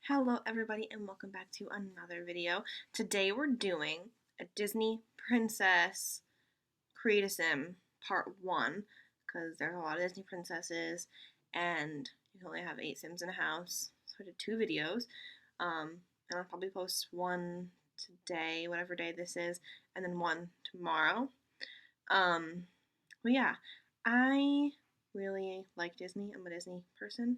Hello everybody and welcome back to another video. Today we're doing a Disney Princess Create a Sim Part 1 because there's a lot of Disney princesses and you can only have 8 Sims in a house. So I did 2 videos and I'll probably post one today, whatever day this is, and then one tomorrow. But yeah, I really like Disney. I'm a Disney person.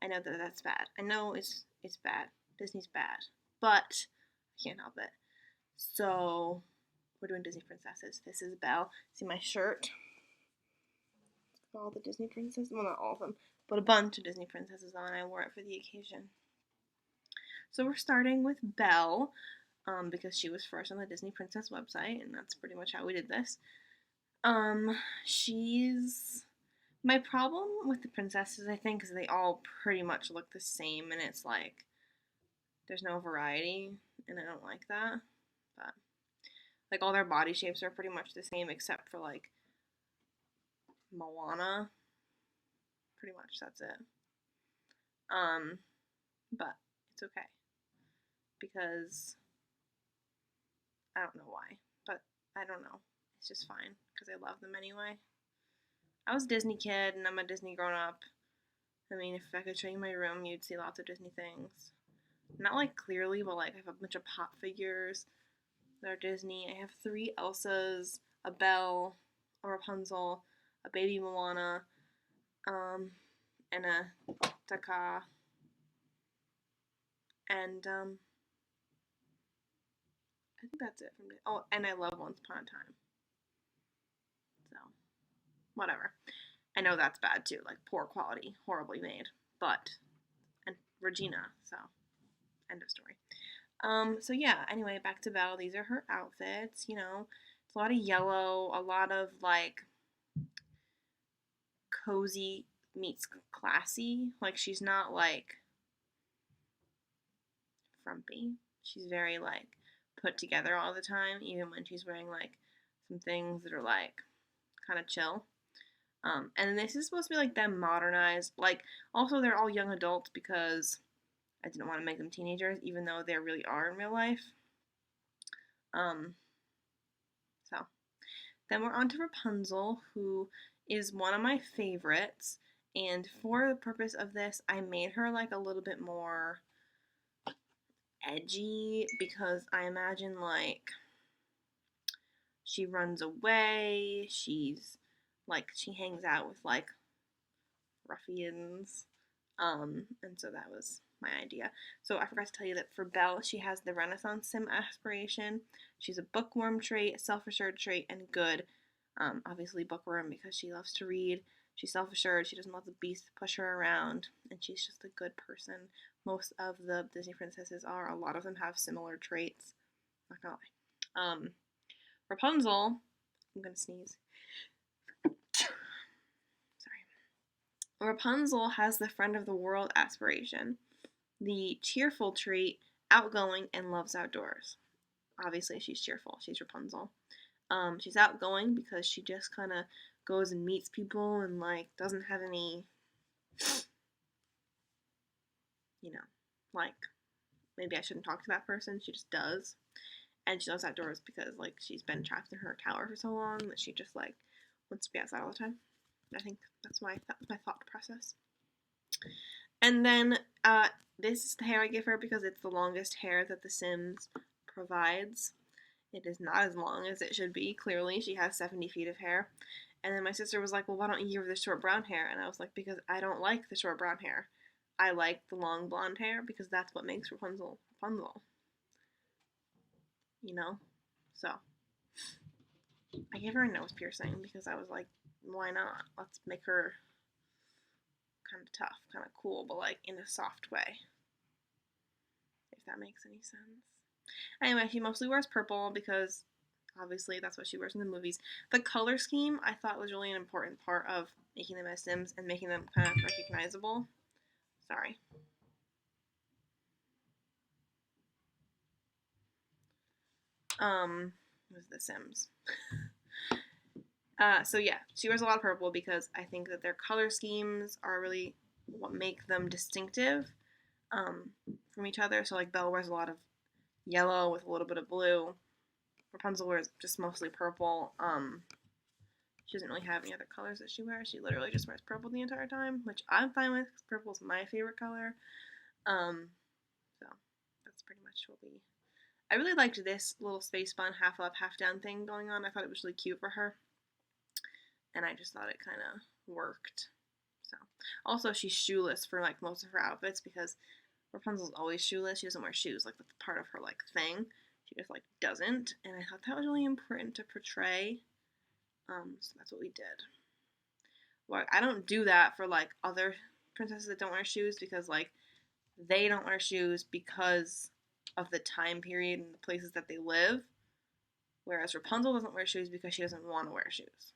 I know that that's bad. I know it's bad. Disney's bad. But I can't help it. So we're doing Disney princesses. This is Belle. See my shirt? It's got all the Disney princesses. Well, not all of them, but a bunch of Disney princesses on. I wore it for the occasion. So we're starting with Belle, because she was first on the Disney Princess website, and that's pretty much how we did this. She's... My problem with the princesses, I think, is they all pretty much look the same, and it's like, there's no variety, and I don't like that. But, like, all their body shapes are pretty much the same, except for, like, Moana. Pretty much, that's it. But it's okay. Because, I don't know why, but I don't know. It's just fine, because I love them anyway. I was a Disney kid, and I'm a Disney grown-up. I mean, if I could show you my room, you'd see lots of Disney things. Not, like, clearly, but, like, I have a bunch of pop figures that are Disney. I have 3 Elsas, a Belle, a Rapunzel, a baby Moana, and a Taka. And, I think that's it from Disney. Oh, and I love Once Upon a Time. So, whatever. I know that's bad too, like poor quality, horribly made, but, and Regina, so, end of story. So yeah, anyway, back to Belle. These are her outfits, you know, it's a lot of yellow, a lot of, like, cozy meets classy, like, she's not, like, frumpy, she's very, like, put together all the time, even when she's wearing, like, some things that are, like, kind of chill. And this is supposed to be, like, them modernized. Like, also, they're all young adults because I didn't want to make them teenagers, even though they really are in real life. So. Then we're on to Rapunzel, who is one of my favorites. And for the purpose of this, I made her, like, a little bit more edgy because I imagine, like, she runs away, she's, like, she hangs out with, like, ruffians, and so that was my idea. So I forgot to tell you that for Belle, she has the Renaissance Sim aspiration. She's a bookworm trait, a self-assured trait, and good. Obviously bookworm because she loves to read. She's self-assured, she doesn't let the beast push her around, and she's just a good person. Most of the Disney princesses are. A lot of them have similar traits. Not gonna lie. Rapunzel, I'm gonna sneeze. Rapunzel has the friend of the world aspiration, the cheerful trait, outgoing, and loves outdoors. Obviously, she's cheerful. She's Rapunzel. She's outgoing because she just kind of goes and meets people and, like, doesn't have any, you know, like, maybe I shouldn't talk to that person. She just does. And she loves outdoors because, like, she's been trapped in her tower for so long that she just, like, wants to be outside all the time. I think that was my thought process. And then, this is the hair I give her because it's the longest hair that The Sims provides. It is not as long as it should be, clearly. She has 70 feet of hair. And then my sister was like, well, why don't you give her the short brown hair? And I was like, because I don't like the short brown hair. I like the long blonde hair because that's what makes Rapunzel Rapunzel. You know? So, I gave her a nose piercing because I was like, why not? Let's make her kind of tough, kind of cool, but, like, in a soft way. If that makes any sense. Anyway, she mostly wears purple because obviously that's what she wears in the movies. The color scheme I thought was really an important part of making them as Sims and making them kind of recognizable. Sorry. Was The Sims. So yeah, she wears a lot of purple because I think that their color schemes are really what make them distinctive. from each other. So like Belle wears a lot of yellow with a little bit of blue. Rapunzel wears just mostly purple. She doesn't really have any other colors that she wears. She literally just wears purple the entire time, which I'm fine with because purple's my favorite color. So that's pretty much what we. I really liked this little space bun, half up, half down thing going on. I thought it was really cute for her, and I just thought it kind of worked. So also she's shoeless for like most of her outfits because Rapunzel's always shoeless. She doesn't wear shoes. Like that's part of her like thing. She just like doesn't, and I thought that was really important to portray. So that's what we did. Well, I don't do that for like other princesses that don't wear shoes because like they don't wear shoes because of the time period and the places that they live. Whereas Rapunzel doesn't wear shoes because she doesn't want to wear shoes.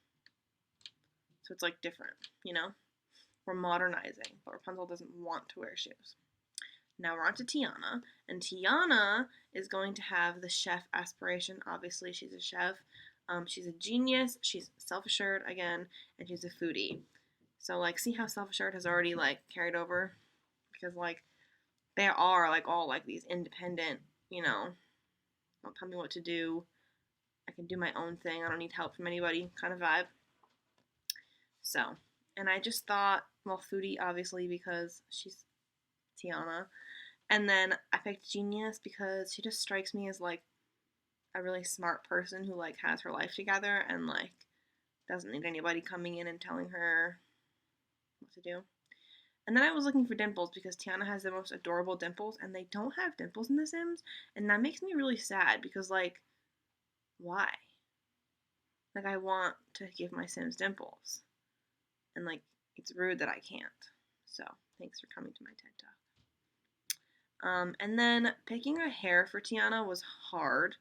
So it's like different, you know? We're modernizing, but Rapunzel doesn't want to wear shoes. Now we're on to Tiana, and Tiana is going to have the chef aspiration. Obviously, she's a chef. She's a genius. She's self-assured again, and she's a foodie. So like, see how self-assured has already like carried over, because like they are like all like these independent, you know, don't tell me what to do. I can do my own thing. I don't need help from anybody kind of vibe. So, and I just thought, well, foodie obviously because she's Tiana. And then I picked genius because she just strikes me as like a really smart person who like has her life together and like doesn't need anybody coming in and telling her what to do. And then I was looking for dimples because Tiana has the most adorable dimples and they don't have dimples in The Sims, and that makes me really sad because like why? Like I want to give my Sims dimples. And like it's rude that I can't. So, thanks for coming to my TED Talk. And then picking a hair for Tiana was hard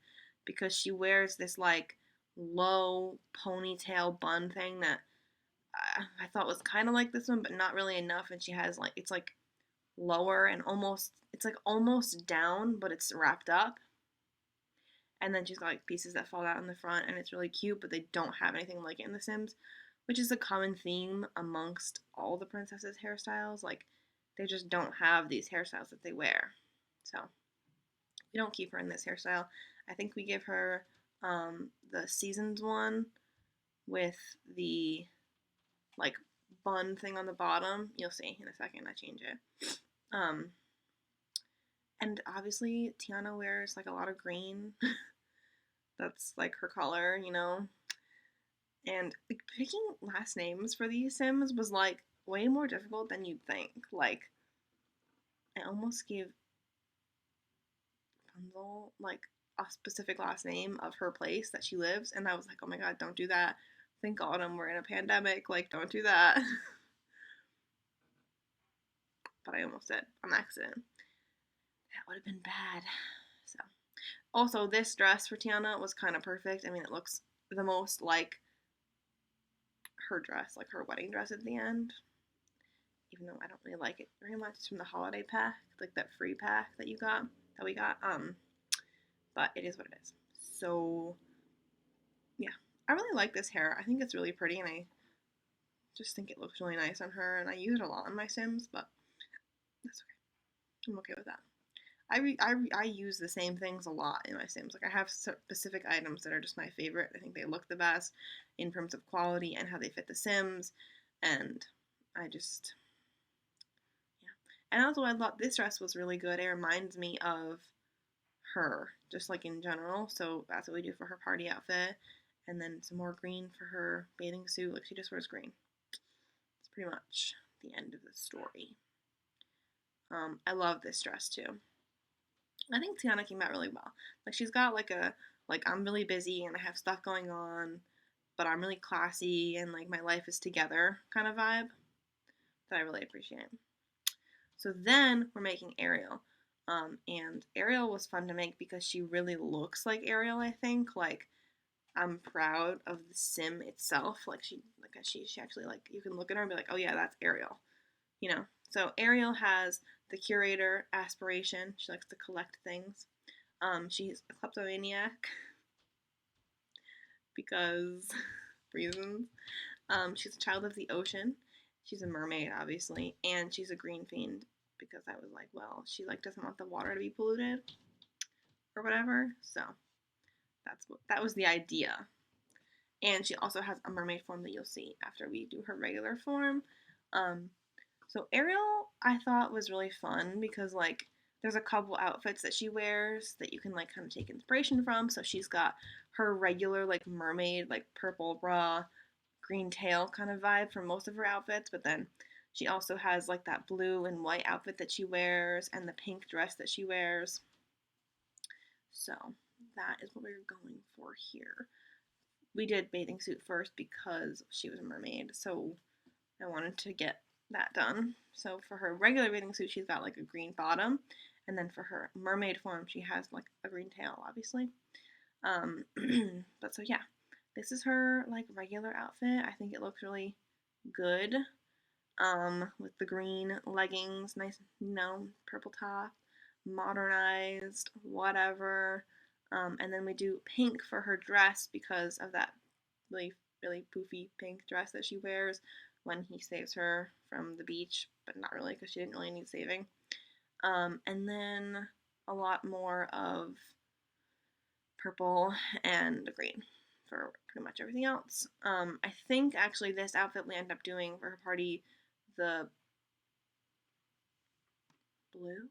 because she wears this like low ponytail bun thing that I thought was kind of like this one, but not really enough. And she has like, it's like lower and almost, it's like almost down, but it's wrapped up. And then she's got like pieces that fall out in the front, and it's really cute, but they don't have anything like it in The Sims, which is a common theme amongst all the princesses' hairstyles. Like, they just don't have these hairstyles that they wear. So, we don't keep her in this hairstyle. I think we give her the Seasons one with the, like, bun thing on the bottom. You'll see in a second. I change it. And obviously, Tiana wears, like, a lot of green. That's, like, her color, you know? And like, picking last names for these Sims was, like, way more difficult than you'd think. Like, I almost gave Rapunzel, like, a specific last name of her place that she lives, and I was like, oh my god, don't do that. Thank God we're in a pandemic. Like, don't do that. But I almost did on accident. That would have been bad. So, also, this dress for Tiana was kind of perfect. I mean, it looks the most like her dress, like her wedding dress at the end. Even though I don't really like it very much. It's from the holiday pack, like that free pack that we got. But it is what it is. So, yeah. I really like this hair. I think it's really pretty, and I just think it looks really nice on her, and I use it a lot on my Sims, but that's okay. I'm okay with that. I use the same things a lot in my Sims. Like, I have specific items that are just my favorite. I think they look the best in terms of quality and how they fit the Sims, and I just, yeah. And also, I thought this dress was really good. It reminds me of her, just like in general. So that's what we do for her party outfit. And then some more green for her bathing suit. Like, she just wears green. It's pretty much the end of the story. I love this dress too. I think Tiana came out really well. Like, she's got like a, like, I'm really busy and I have stuff going on, but I'm really classy and like my life is together kind of vibe that I really appreciate. So then we're making Ariel. And Ariel was fun to make because she really looks like Ariel, I think. Like, I'm proud of the sim itself. Like, she actually, like, you can look at her and be like, oh yeah, that's Ariel. You know? So Ariel has the curator aspiration. She likes to collect things. She's a kleptomaniac because reasons. She's a child of the ocean. She's a mermaid, obviously, and she's a green fiend because I was like, well, she like doesn't want the water to be polluted or whatever. So that was the idea. And she also has a mermaid form that you'll see after we do her regular form. So Ariel, I thought was really fun because like there's a couple outfits that she wears that you can like kind of take inspiration from. So she's got her regular like mermaid, like purple bra, green tail kind of vibe for most of her outfits, but then she also has like that blue and white outfit that she wears and the pink dress that she wears. So that is what we're going for here. We did bathing suit first because she was a mermaid, so I wanted to get that done. So for her regular bathing suit, she's got like a green bottom, and then for her mermaid form, she has like a green tail, obviously. But so yeah, this is her like regular outfit. I think it looks really good. With the green leggings, nice, purple top, modernized, whatever. And then we do pink for her dress because of that really, really poofy pink dress that she wears when he saves her from the beach, but not really because she didn't really need saving. And then a lot more of purple and green for pretty much everything else. I think actually this outfit we end up doing for her party the blue,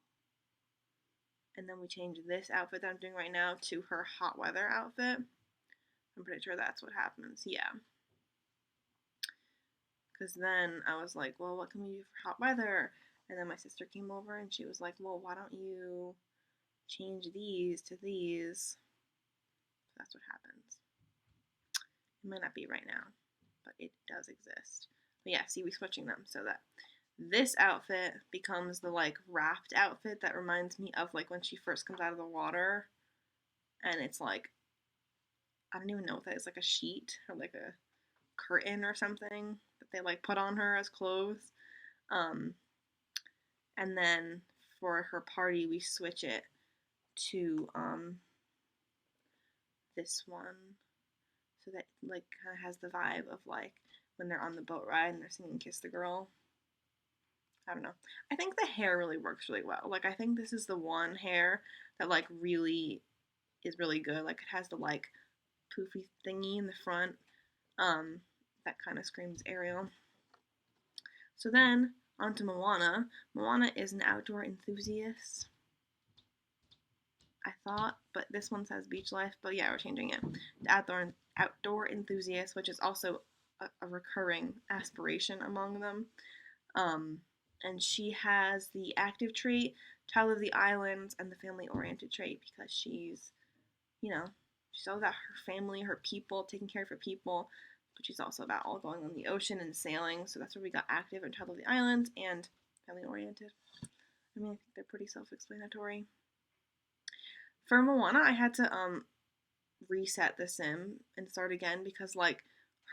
and then we change this outfit that I'm doing right now to her hot weather outfit. I'm pretty sure that's what happens, yeah. Because then I was like, well, what can we do for hot weather? And then my sister came over and she was like, well, why don't you change these to these? So that's what happens. It might not be right now, but it does exist. But yeah, see, we're switching them so that this outfit becomes the like wrapped outfit that reminds me of like when she first comes out of the water, and it's like, I don't even know what that is, like a sheet or like a curtain or something that they like put on her as clothes. And then for her party we switch it to this one, so that like kind of has the vibe of like when they're on the boat ride and they're singing Kiss the Girl. I don't know. I think the hair really works really well. Like I think this is the one hair that like really is really good. Like it has the like poofy thingy in the front. That kind of screams Ariel. So then on to Moana. Moana is an outdoor enthusiast, I thought, but this one says beach life. But yeah, we're changing it. The outdoor enthusiast, which is also a recurring aspiration among them. And she has the active trait, child of the islands, and the family-oriented trait because she's, she's all about her family, her people, taking care of her people, but she's also about all going on the ocean and sailing. So that's where we got active and child of the islands and family-oriented. I mean, I think they're pretty self-explanatory. For Moana, I had to reset the sim and start again because like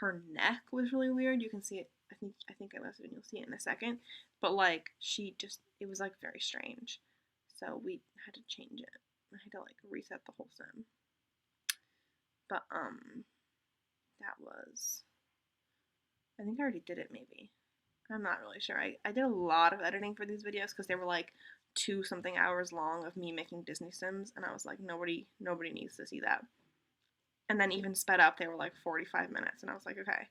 her neck was really weird. You can see it. I think I left it and you'll see it in a second. But like it was like very strange. So we had to change it. I had to like reset the whole sim. But that was, I think I already did it maybe. I'm not really sure. I did a lot of editing for these videos because they were like 2-something hours long of me making Disney Sims, and I was like, nobody needs to see that. And then even sped up, they were like 45 minutes, and I was like, okay,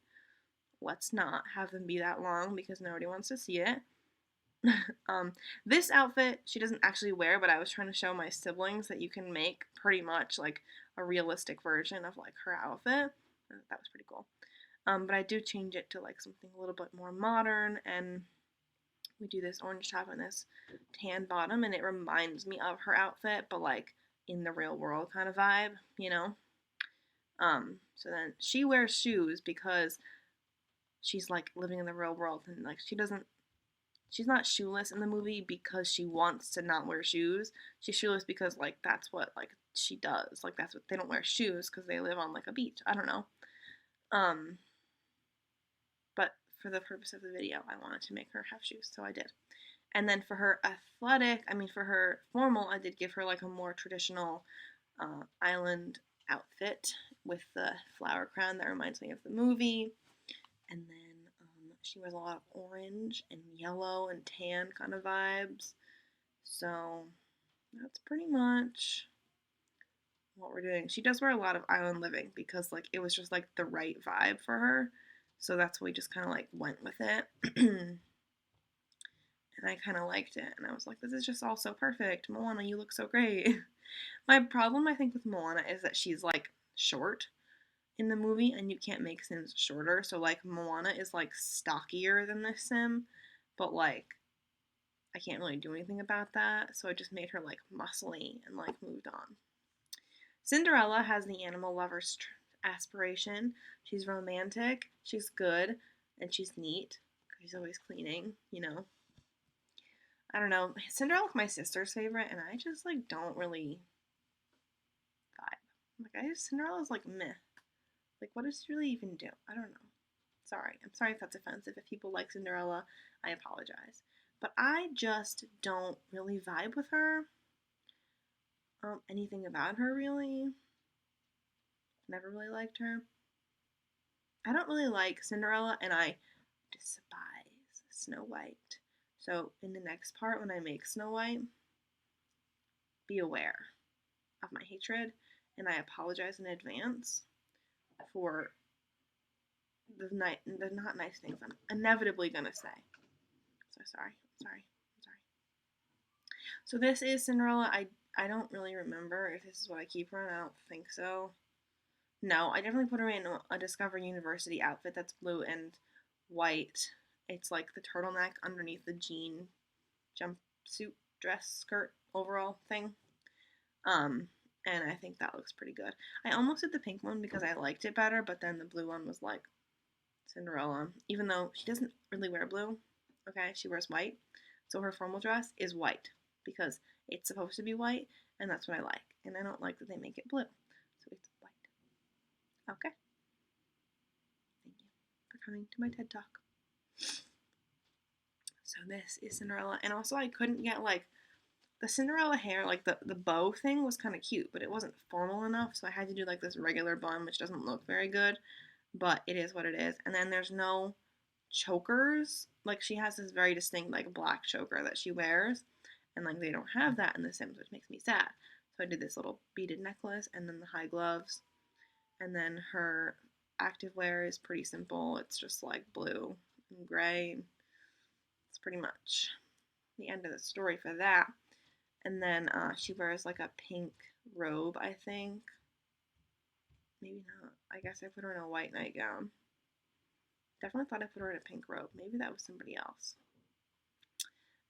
let's not have them be that long because nobody wants to see it. This outfit she doesn't actually wear, but I was trying to show my siblings that you can make pretty much like a realistic version of like her outfit. That was pretty cool. But I do change it to like something a little bit more modern, and we do this orange top and this tan bottom, and it reminds me of her outfit, but like in the real world kind of vibe, So then she wears shoes because she's like living in the real world, and like she's not shoeless in the movie because she wants to not wear shoes. She's shoeless because like that's what like she does. Like that's what they don't wear shoes because they live on like a beach. I don't know. But for the purpose of the video, I wanted to make her have shoes, so I did. And then for her for her formal, I did give her like a more traditional island outfit with the flower crown that reminds me of the movie. And then She wears a lot of orange and yellow and tan kind of vibes. So that's pretty much what we're doing. She does wear a lot of island living because like it was just like the right vibe for her. So that's why we just kind of like went with it. And I kind of liked it. And I was like, this is just all so perfect. Moana, you look so great. My problem, I think, with Moana is that she's like short in the movie and you can't make Sims shorter. So like Moana is like stockier than this Sim, but like I can't really do anything about that. So I just made her like muscly and like moved on. Cinderella has the animal lover's aspiration. She's romantic, she's good, and she's neat. She's always cleaning, you know. I don't know. Cinderella's my sister's favorite, and I just like don't really vibe. Like Cinderella's like meh. Like what does she really even do? I don't know. Sorry. I'm sorry if that's offensive. If people like Cinderella, I apologize. But I just don't really vibe with her. Anything about her really. Never really liked her. I don't really like Cinderella, and I despise Snow White. So in the next part, when I make Snow White, be aware of my hatred, and I apologize in advance for the not nice things I'm inevitably gonna say. So sorry. So this is Cinderella. I don't really remember if this is what I keep her in. I don't think so. No, I definitely put her in a Discover University outfit that's blue and white. It's like the turtleneck underneath the jean jumpsuit dress skirt overall thing. And I think that looks pretty good. I almost did the pink one because I liked it better, but then the blue one was like Cinderella, even though she doesn't really wear blue. Okay, she wears white. So her formal dress is white because it's supposed to be white, and that's what I like. And I don't like that they make it blue. So it's white. Okay. Thank you for coming to my TED Talk. So this is Cinderella. And also I couldn't get like the Cinderella hair, like the bow thing was kind of cute, but it wasn't formal enough. So I had to do like this regular bun, which doesn't look very good, but it is what it is. And then there's no chokers. Like she has this very distinct like black choker that she wears. And like they don't have that in The Sims, which makes me sad. So I did this little beaded necklace and then the high gloves. And then her activewear is pretty simple. It's just like blue and gray. It's pretty much the end of the story for that. And then she wears like a pink robe, I think. Maybe not. I guess I put her in a white nightgown. Definitely thought I put her in a pink robe. Maybe that was somebody else.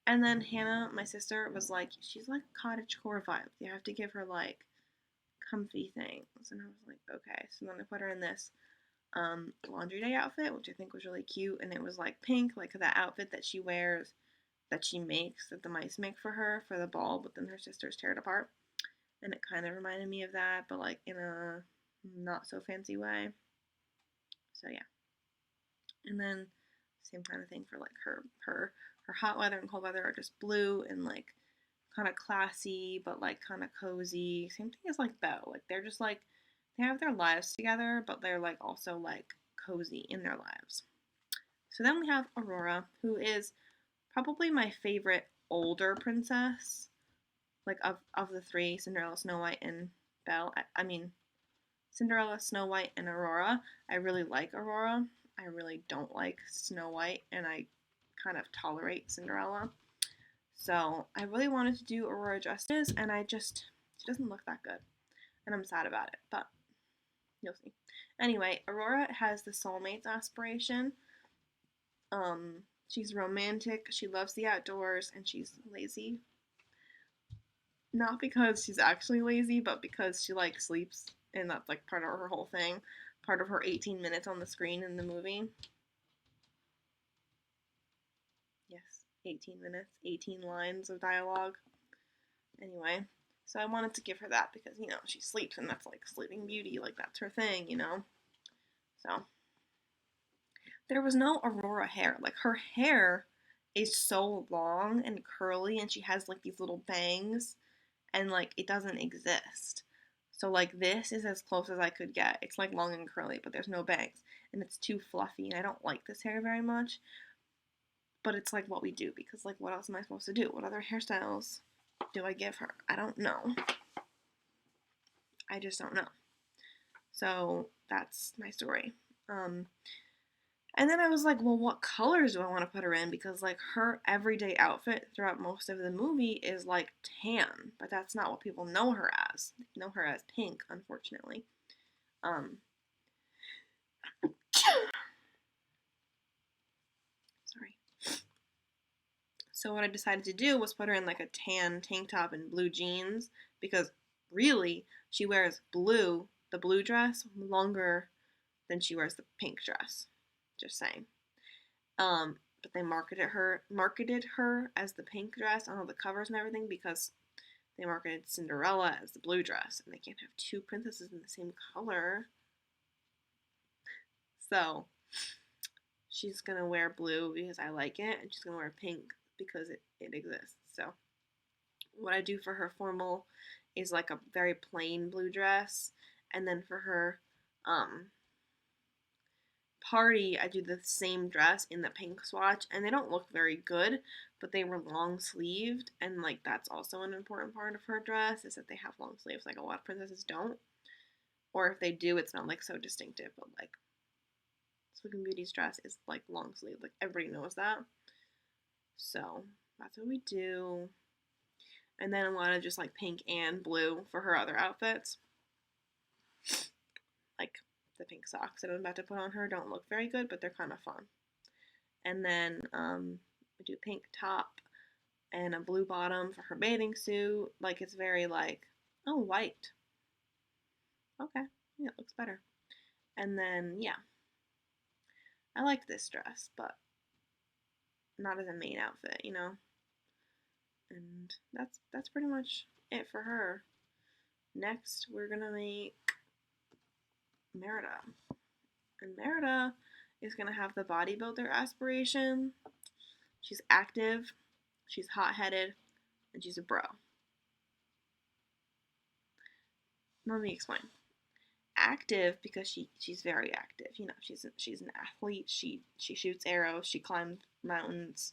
And then Hannah, my sister, was like, she's like cottagecore vibe. You have to give her like comfy things. And I was like, okay. So then I put her in this laundry day outfit, which I think was really cute. And it was like pink, like that outfit that she wears, that she makes, that the mice make for her for the ball, but then her sisters tear it apart. And it kind of reminded me of that, but like in a not so fancy way. So yeah. And then same kind of thing for like her hot weather and cold weather are just blue and like kind of classy, but like kind of cozy. Same thing as like Belle. Like they're just like they have their lives together, but they're like also like cozy in their lives. So then we have Aurora, who is probably my favorite older princess. Like of the three, Cinderella, Snow White, and Belle. I mean, Cinderella, Snow White, and Aurora. I really like Aurora. I really don't like Snow White, and I kind of tolerate Cinderella. So I really wanted to do Aurora justice, and she doesn't look that good, and I'm sad about it, but you'll see. Anyway, Aurora has the soulmate's aspiration. She's romantic, she loves the outdoors, and she's lazy. Not because she's actually lazy, but because she like sleeps, and that's like part of her whole thing, part of her 18 minutes on the screen in the movie. Yes, 18 minutes, 18 lines of dialogue. Anyway, so I wanted to give her that because, you know, she sleeps and that's like Sleeping Beauty, like that's her thing, you know? So, there was no Aurora hair. Like her hair is so long and curly and she has like these little bangs and like it doesn't exist. So like this is as close as I could get. It's like long and curly, but there's no bangs. And it's too fluffy, and I don't like this hair very much. But it's like what we do, because like what else am I supposed to do? What other hairstyles do I give her? I don't know. I just don't know. So that's my story. And then I was like, well, what colors do I want to put her in? Because like her everyday outfit throughout most of the movie is like tan, but that's not what people know her as. They know her as pink, unfortunately. Sorry. So what I decided to do was put her in like a tan tank top and blue jeans, because really she wears blue, the blue dress, longer than she wears the pink dress. Just saying. But they marketed her as the pink dress on all the covers and everything, because they marketed Cinderella as the blue dress, and they can't have two princesses in the same color. So she's gonna wear blue because I like it, and she's gonna wear pink because it exists. So what I do for her formal is like a very plain blue dress, and then for her party, I do the same dress in the pink swatch, and they don't look very good, but they were long sleeved, and like that's also an important part of her dress, is that they have long sleeves. Like a lot of princesses don't, or if they do, it's not like so distinctive. But like Sleeping Beauty's dress is like long sleeve, like everybody knows that. So that's what we do. And then a lot of just like pink and blue for her other outfits. Like the pink socks that I'm about to put on her don't look very good, but they're kind of fun. And then we do pink top and a blue bottom for her bathing suit. Like it's very like, oh, white. Okay, yeah, it looks better. And then yeah, I like this dress, but not as a main outfit, you know. And that's pretty much it for her. Next, we're gonna make Merida. And Merida is gonna have the bodybuilder aspiration. She's active, she's hot-headed, and she's a bro. Let me explain. Active because she's very active. You know, she's an athlete. She shoots arrows. She climbs mountains.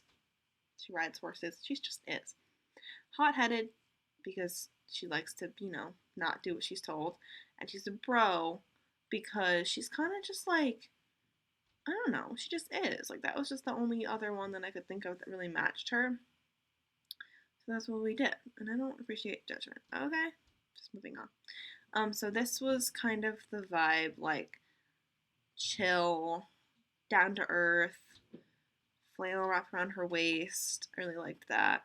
She rides horses. She just is. Hot-headed because she likes to, you know, not do what she's told. And she's a bro because she's kind of just like, I don't know, she just is. Like, that was just the only other one that I could think of that really matched her. So that's what we did. And I don't appreciate judgment. Okay, just moving on. So this was kind of the vibe, like, chill, down to earth, flannel wrapped around her waist. I really liked that.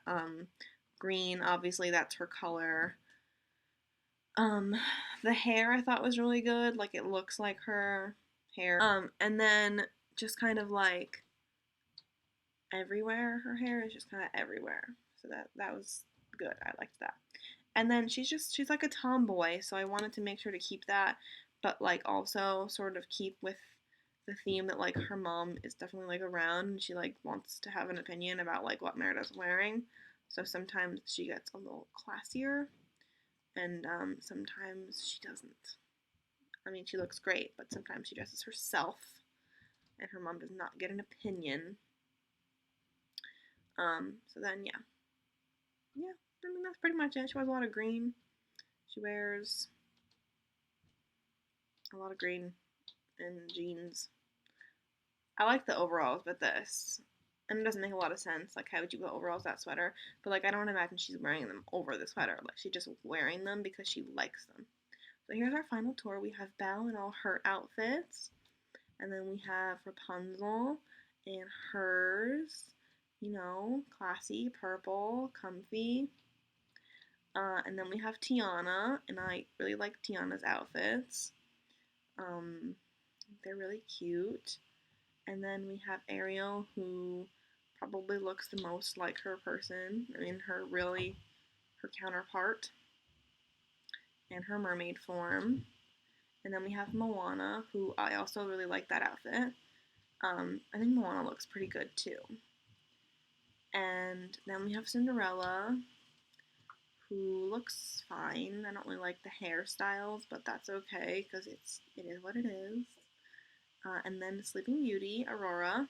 Green, obviously, that's her color. The hair I thought was really good. Like, it looks like her hair. And then just kind of like everywhere. Her hair is just kind of everywhere. So that was good. I liked that. And then she's like a tomboy, so I wanted to make sure to keep that, but like also sort of keep with the theme that like her mom is definitely like around, and she like wants to have an opinion about like what Merida's wearing. So sometimes she gets a little classier, and sometimes she doesn't. I mean, she looks great, but sometimes she dresses herself, and her mom does not get an opinion. So then yeah. I mean, that's pretty much it. She wears a lot of green. She wears a lot of green and jeans. I like the overalls, but this, and it doesn't make a lot of sense. Like, how would you put overalls that sweater? But like, I don't imagine she's wearing them over the sweater. Like, she's just wearing them because she likes them. So here's our final tour. We have Belle in all her outfits, and then we have Rapunzel in hers. You know, classy, purple, comfy. And then we have Tiana, and I really like Tiana's outfits. They're really cute. And then we have Ariel, who probably looks the most like her person. I mean, her counterpart in her mermaid form. And then we have Moana, who I also really like that outfit. I think Moana looks pretty good too. And then we have Cinderella, who looks fine. I don't really like the hairstyles, but that's okay because it is what it is. And then Sleeping Beauty, Aurora.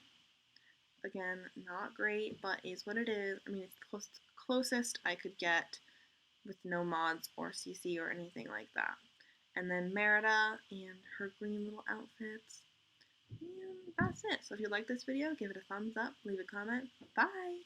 Again, not great, but is what it is. I mean, it's the closest I could get with no mods or CC or anything like that. And then Merida and her green little outfits. And that's it. So if you like this video, give it a thumbs up, leave a comment. Bye!